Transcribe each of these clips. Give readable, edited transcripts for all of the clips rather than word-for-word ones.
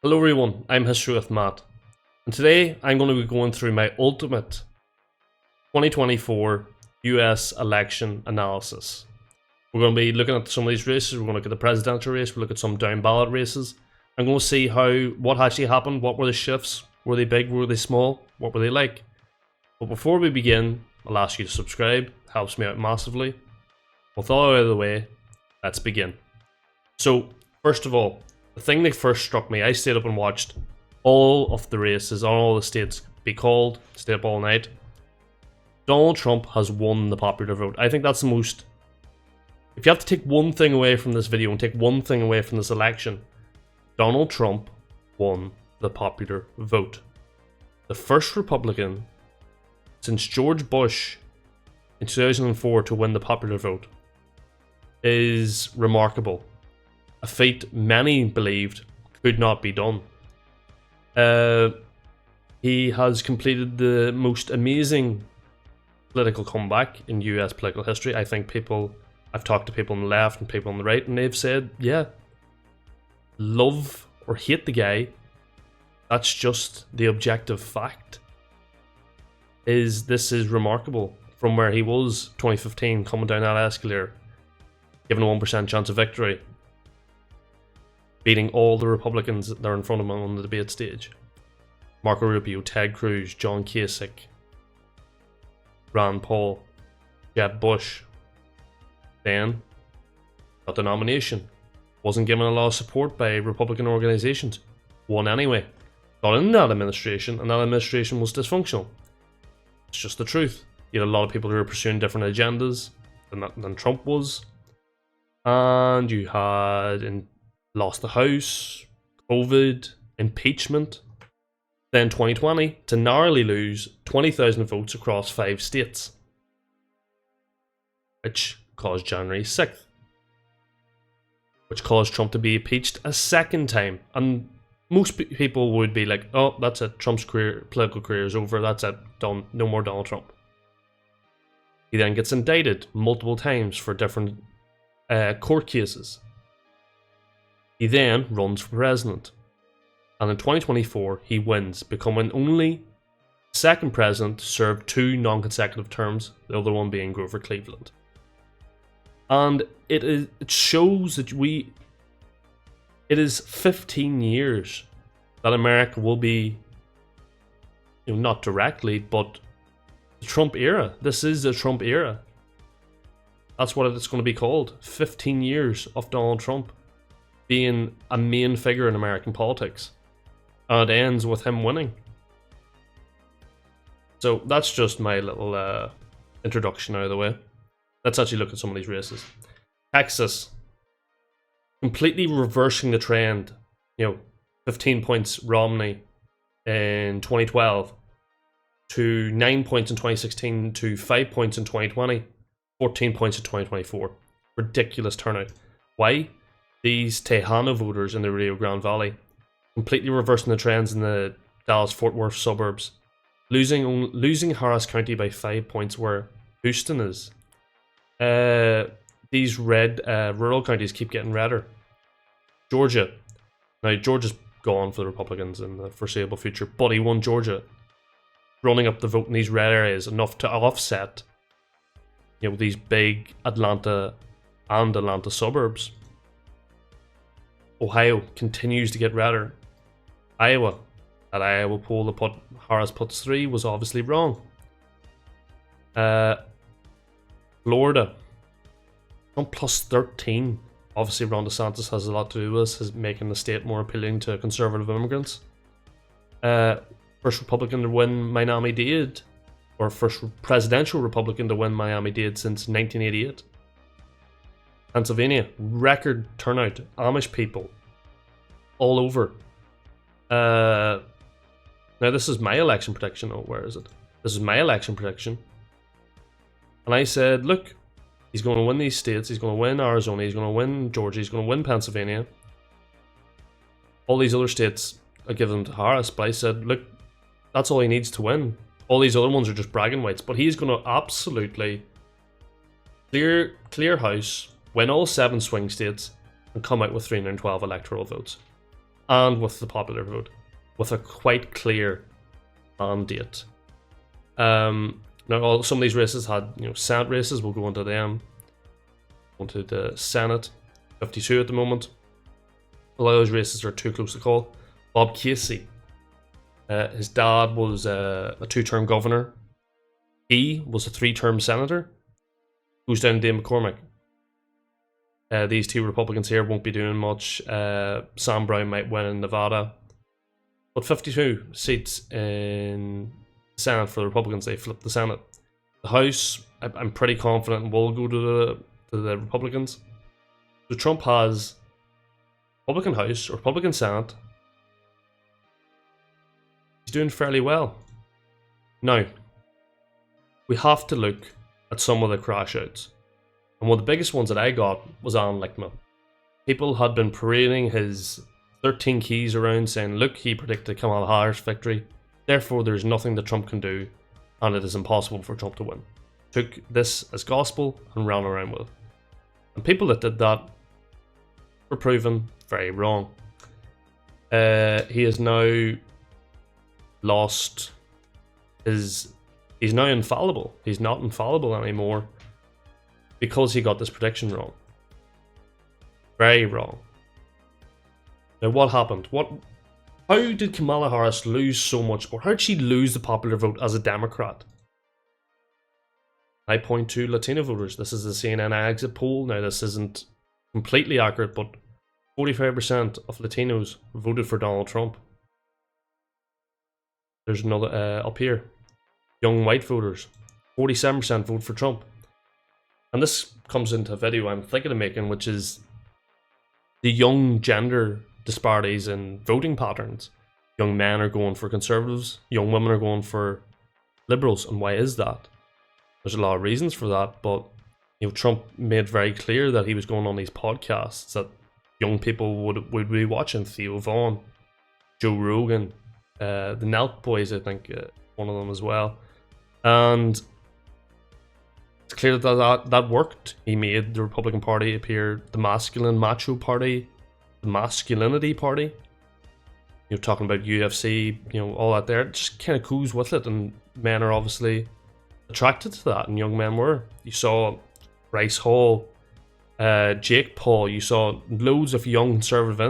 Hello everyone, I'm History with Matt, and today I'm going to be going through my ultimate 2024 US election analysis. We're going to be looking at some of these races. We're going to look at the presidential race, we'll look at some down ballot races. I'm going to see what actually happened, what were the shifts, were they big, were they small, what were they like. But before we begin, I'll ask you to subscribe, it helps me out massively. With all out of the way, let's begin. So, first of all, the thing that first struck me, I stayed up and watched all of the races on all the states be called, stayed up all night. Donald Trump has won the popular vote. I think that's the most... If you have to take one thing away from this video and take one thing away from this election, Donald Trump won the popular vote. The first Republican since George Bush in 2004 to win the popular vote is remarkable. A feat many believed could not be done. He has completed the most amazing political comeback in US political history. I think I've talked to people on the left and people on the right, and they've said, yeah, love or hate the guy, that's just the objective fact. This is remarkable from where he was 2015, coming down that escalator, given a 1% chance of victory, beating all the Republicans that are in front of him on the debate stage. Marco Rubio, Ted Cruz, John Kasich, Rand Paul, Jeb Bush. Then got the nomination. Wasn't given a lot of support by Republican organizations. Won anyway. Got in that administration, and that administration was dysfunctional. It's just the truth. You had a lot of people who were pursuing different agendas than Trump was. And you had lost the House, COVID, impeachment. Then 2020 to narrowly lose 20,000 votes across 5 states, which caused January 6th, which caused Trump to be impeached a second time. And most people would be like, oh, that's it, Trump's political career is over, that's it, done, no more Donald Trump. He then gets indicted multiple times for different court cases. He then runs for president. And in 2024, he wins, becoming only second president to serve 2 non-consecutive terms, the other one being Grover Cleveland. And it shows that it is 15 years that America will be, not directly, but the Trump era. This is the Trump era. That's what it's going to be called. 15 years of Donald Trump being a main figure in American politics. And it ends with him winning. So that's just my little introduction out of the way. Let's actually look at some of these races. Texas, completely reversing the trend. 15 points Romney in 2012 to 9 points in 2016 to 5 points in 2020, 14 points in 2024. Ridiculous turnout. Why? These Tejano voters in the Rio Grande Valley completely reversing the trends in the Dallas-Fort Worth suburbs, losing Harris County by 5 points where Houston is. These red rural counties keep getting redder. Georgia. Now, Georgia's gone for the Republicans in the foreseeable future, but he won Georgia, running up the vote in these red areas enough to offset these big Atlanta suburbs. Ohio continues to get redder. Iowa. That Iowa poll that Harris puts 3 was obviously wrong. Florida. Trump plus 13. Obviously Ron DeSantis has a lot to do with this, is making the state more appealing to conservative immigrants. First Republican to win Miami-Dade, or first presidential Republican to win Miami-Dade since 1988. Pennsylvania, record turnout, Amish people, all over. Now this is my election prediction. Oh, where is it? This is my election prediction. And I said, look, he's going to win these states. He's going to win Arizona. He's going to win Georgia. He's going to win Pennsylvania. All these other states, I give them to Harris. But I said, look, that's all he needs to win. All these other ones are just bragging rights. But he's going to absolutely clear house, win all 7 swing states, and come out with 312 electoral votes. and with the popular vote, with a quite clear mandate. Now, some of these races had, Senate races. We'll go into them. Onto the Senate, 52 at the moment. A lot of those races are too close to call. Bob Casey, his dad was a 2-term governor. He was a 3-term senator. Goes down to Dave McCormick. These two Republicans here won't be doing much. Sam Brown might win in Nevada. But 52 seats in the Senate for the Republicans. They flipped the Senate. The House, I'm pretty confident will go to the Republicans. So Trump has Republican House, Republican Senate. He's doing fairly well. Now, we have to look at some of the crashouts. And one of the biggest ones that I got was Alan Lichtman. People had been parading his 13 keys around saying, look, he predicted Kamala Harris victory. Therefore, there's nothing that Trump can do, and it is impossible for Trump to win. Took this as gospel and ran around with it. And people that did that were proven very wrong. He has now lost his... He's now infallible. He's not infallible anymore because he got this prediction wrong. Very wrong. Now, what happened? How did Kamala Harris lose so much support? How did she lose the popular vote as a Democrat? I point to Latino voters. This is the CNN exit poll. Now, this isn't completely accurate, but 45% of Latinos voted for Donald Trump. There's another up here. Young white voters, 47% vote for Trump. And this comes into a video I'm thinking of making, which is the young gender disparities in voting patterns. Young men are going for conservatives, young women are going for liberals. And why is that? There's a lot of reasons for that, but Trump made very clear that he was going on these podcasts that young people would be watching. Theo Vaughn, Joe Rogan, the Nelk Boys, I think, one of them as well. And it's clear that worked. He made the Republican Party appear the masculine macho party, the masculinity party. Talking about UFC, all that there. It just kind of goes with it, and men are obviously attracted to that, and young men were. You saw Bryce Hall, Jake Paul. You saw loads of young conservative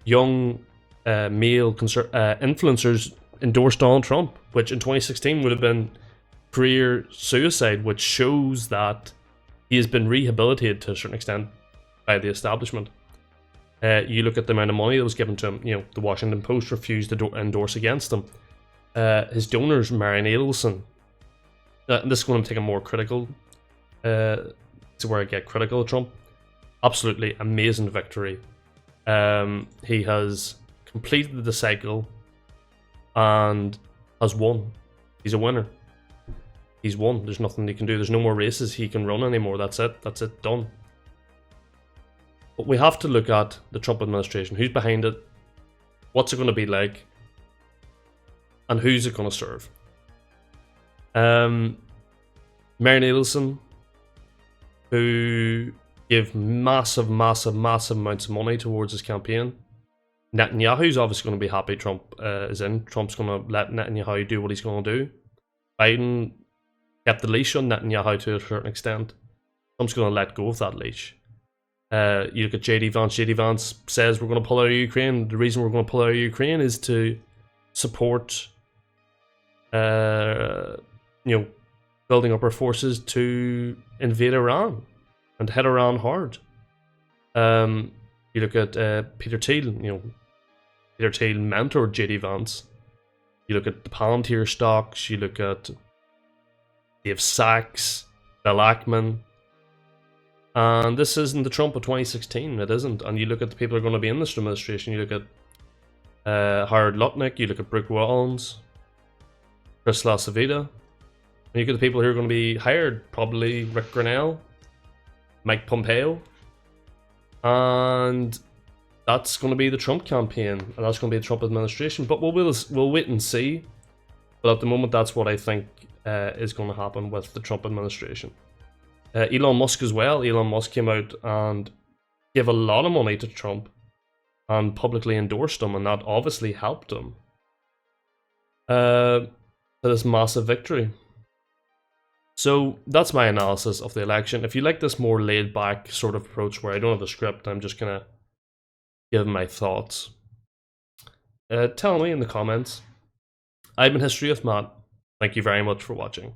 male influencers endorse Donald Trump, which in 2016 would have been career suicide, which shows that he has been rehabilitated to a certain extent by the establishment. You look at the amount of money that was given to him. The Washington Post refused to endorse against him. His donors, Marian Adelson. This is going to take a more critical, to where I get critical of Trump. Absolutely amazing victory. He has completed the cycle and has won. He's a winner. He's won. There's nothing he can do. There's no more races he can run anymore. That's it. That's it. Done. But we have to look at the Trump administration. Who's behind it? What's it going to be like? And who's it going to serve? Marian Adelson, who gave massive amounts of money towards his campaign. Netanyahu's obviously going to be happy Trump is in. Trump's going to let Netanyahu do what he's going to do. Biden kept the leash on Netanyahu to a certain extent. Trump's going to let go of that leash. You look at JD Vance. JD Vance says we're going to pull out of Ukraine. The reason we're going to pull out of Ukraine is to support, building up our forces to invade Iran and hit Iran hard. You look at Peter Thiel. Peter Thiel mentored JD Vance. You look at the Palantir stocks. You look at Dave Sachs, Bill Ackman. And this isn't the Trump of 2016. It isn't. And you look at the people who are going to be in this administration. You look at Howard Lutnick. You look at Brooke Rollins, Chris LaCivita. And you look at the people who are going to be hired. Probably Rick Grenell, Mike Pompeo. And that's going to be the Trump campaign. And that's going to be the Trump administration. But we'll wait and see. But at the moment, that's what I think is going to happen with the Trump administration. Elon Musk as well. Elon Musk came out and gave a lot of money to Trump and publicly endorsed him, and that obviously helped him to this massive victory. So that's my analysis of the election. If you like this more laid back sort of approach where I don't have a script, I'm just gonna give my thoughts, tell me in the comments. I've been History with Matt. Thank you very much for watching.